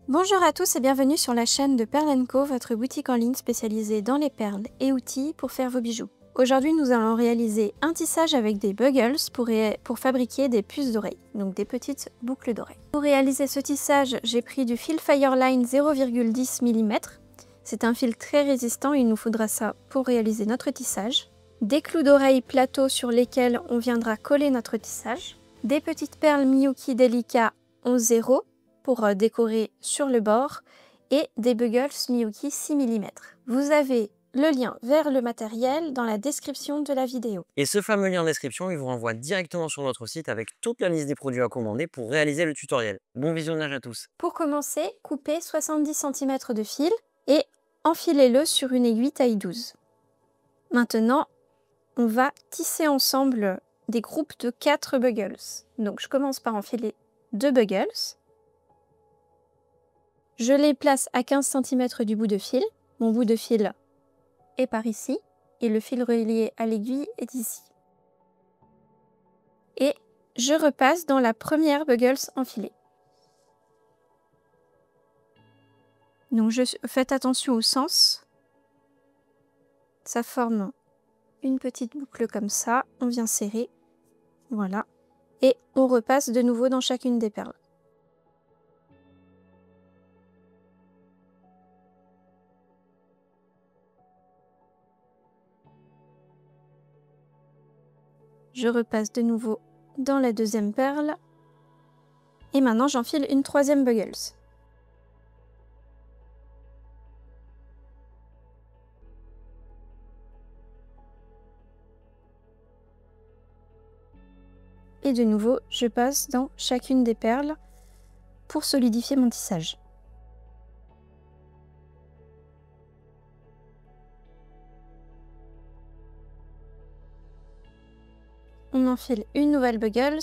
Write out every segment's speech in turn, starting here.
Bonjour à tous et bienvenue sur la chaîne de Pearl & Co, votre boutique en ligne spécialisée dans les perles et outils pour faire vos bijoux. Aujourd'hui, nous allons réaliser un tissage avec des buggles pour fabriquer des puces d'oreilles, donc des petites boucles d'oreilles. Pour réaliser ce tissage, j'ai pris du fil Fireline 0,10 mm. C'est un fil très résistant, il nous faudra ça pour réaliser notre tissage. Des clous d'oreilles plateaux sur lesquels on viendra coller notre tissage. Des petites perles Miyuki Delica en 0 pour décorer sur le bord et des buggles Miyuki 6 mm. Vous avez le lien vers le matériel dans la description de la vidéo. Et ce fameux lien en description, il vous renvoie directement sur notre site avec toute la liste des produits à commander pour réaliser le tutoriel. Bon visionnage à tous. Pour commencer, coupez 70 cm de fil et enfilez-le sur une aiguille taille 12. Maintenant, on va tisser ensemble des groupes de 4 buggles. Donc je commence par enfiler 2 buggles. Je les place à 15 cm du bout de fil. Mon bout de fil est par ici et le fil relié à l'aiguille est ici. Et je repasse dans la première buggles enfilée. Donc faites attention au sens. Ça forme une petite boucle comme ça. On vient serrer. Voilà. Et on repasse de nouveau dans chacune des perles. Je repasse de nouveau dans la deuxième perle. Et maintenant, j'enfile une troisième buggles. Et de nouveau, je passe dans chacune des perles pour solidifier mon tissage. On enfile une nouvelle buggles.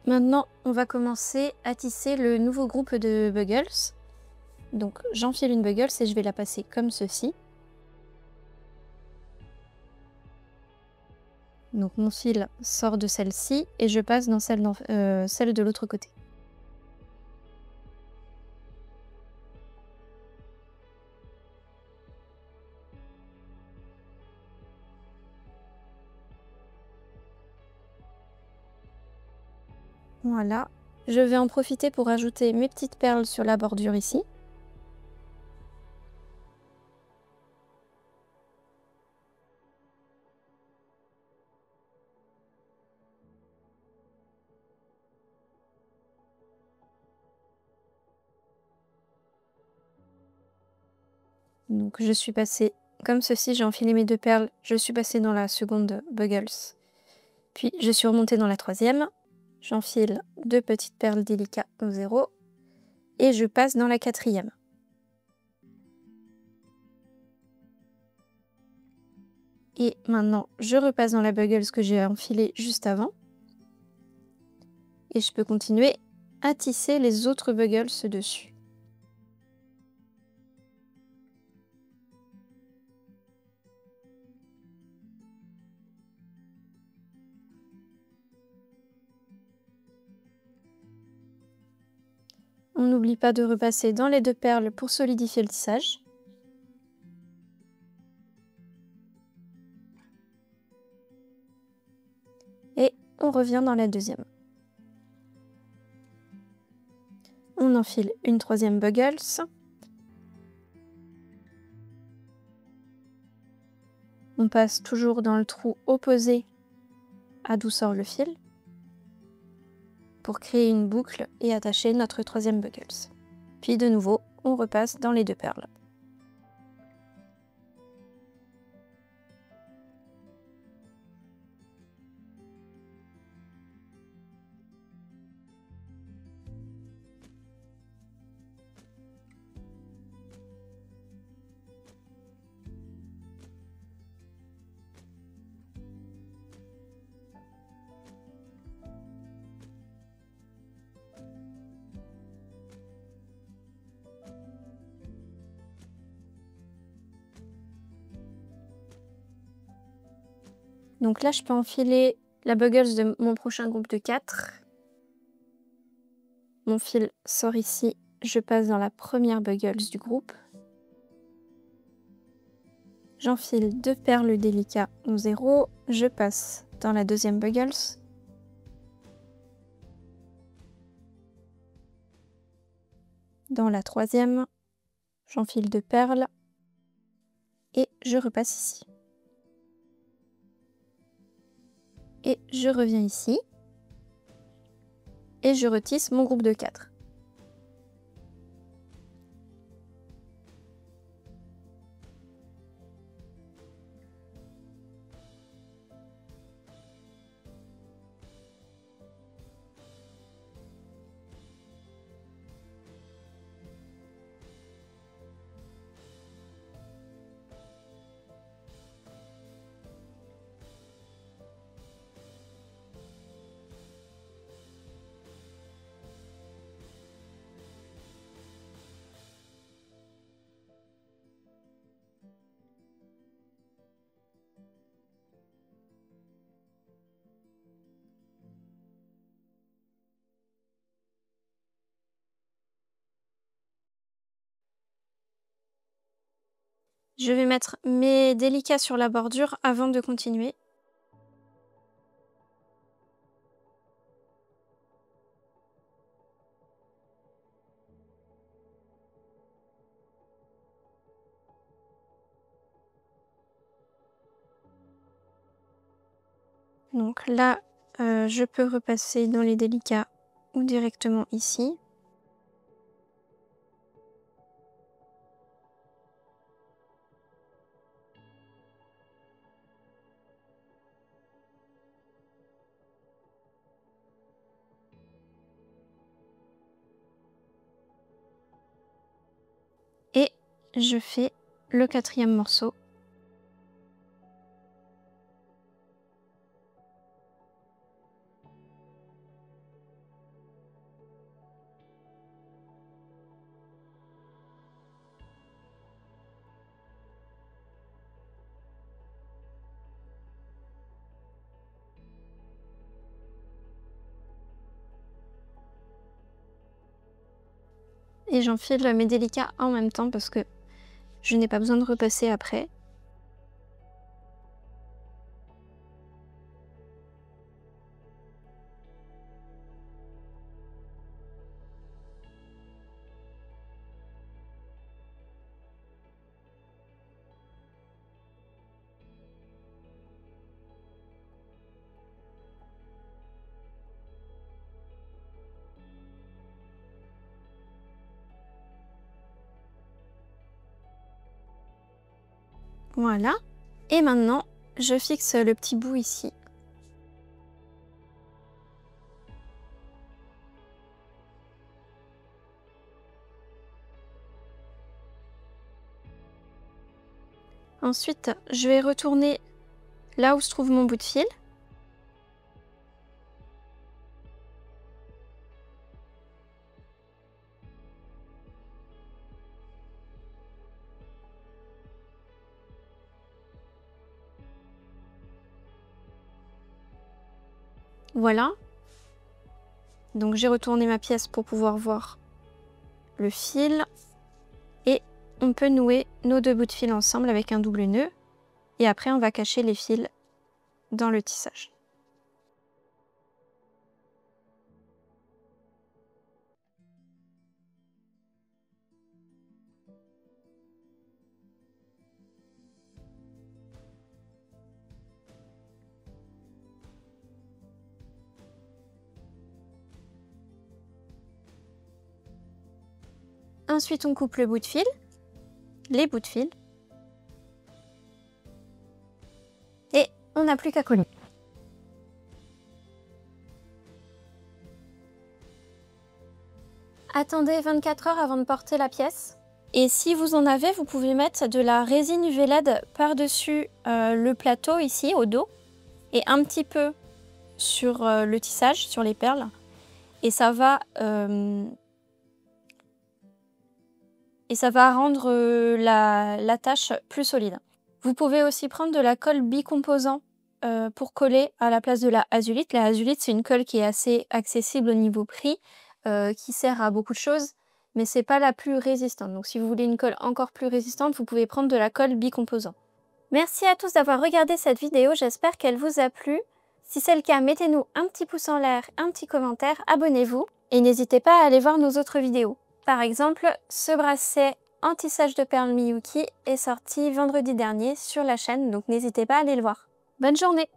Maintenant, on va commencer à tisser le nouveau groupe de buggles. Donc, j'enfile une buggles et je vais la passer comme ceci. Donc, mon fil sort de celle-ci et je passe dans celle de l'autre côté. Voilà. Je vais en profiter pour ajouter mes petites perles sur la bordure ici. Donc je suis passée comme ceci, j'ai enfilé mes 2 perles, je suis passée dans la seconde buggles, puis je suis remontée dans la troisième, j'enfile 2 petites perles Delica au 0 et je passe dans la quatrième. Et maintenant, je repasse dans la buggles que j'ai enfilée juste avant. Et je peux continuer à tisser les autres buggles dessus. On n'oublie pas de repasser dans les 2 perles pour solidifier le tissage. Et on revient dans la deuxième. On enfile une troisième buggles. On passe toujours dans le trou opposé à d'où sort le fil pour créer une boucle et attacher notre troisième buggles. Puis de nouveau, on repasse dans les 2 perles. Donc là, je peux enfiler la buggles de mon prochain groupe de 4. Mon fil sort ici, je passe dans la première buggles du groupe. J'enfile 2 perles délicats en 0, je passe dans la deuxième buggles. Dans la troisième, j'enfile 2 perles et je repasse ici. Et je reviens ici et je retisse mon groupe de 4. Je vais mettre mes délicats sur la bordure avant de continuer. Donc là, je peux repasser dans les délicats ou directement ici. Et je fais le 4e morceau. Et j'enfile mes délicats en même temps parce que je n'ai pas besoin de repasser après. Voilà. Et maintenant, je fixe le petit bout ici. Ensuite, je vais retourner là où se trouve mon bout de fil. Voilà. Donc j'ai retourné ma pièce pour pouvoir voir le fil. Et on peut nouer nos 2 bouts de fil ensemble avec un double nœud. Et après, on va cacher les fils dans le tissage. Ensuite, on coupe le bout de fil, les bouts de fil. Et on n'a plus qu'à coller. Attendez 24 heures avant de porter la pièce. Et si vous en avez, vous pouvez mettre de la résine UV LED par-dessus le plateau ici, au dos. Et un petit peu sur le tissage, sur les perles. Et ça va rendre la tâche plus solide. Vous pouvez aussi prendre de la colle bicomposant pour coller à la place de la azulite. La azulite, c'est une colle qui est assez accessible au niveau prix, qui sert à beaucoup de choses, mais c'est pas la plus résistante. Donc si vous voulez une colle encore plus résistante, vous pouvez prendre de la colle bicomposant. Merci à tous d'avoir regardé cette vidéo, j'espère qu'elle vous a plu. Si c'est le cas, mettez-nous un petit pouce en l'air, un petit commentaire, abonnez-vous et n'hésitez pas à aller voir nos autres vidéos. Par exemple, ce bracelet anti-sage de perles Miyuki est sorti vendredi dernier sur la chaîne, donc n'hésitez pas à aller le voir. Bonne journée!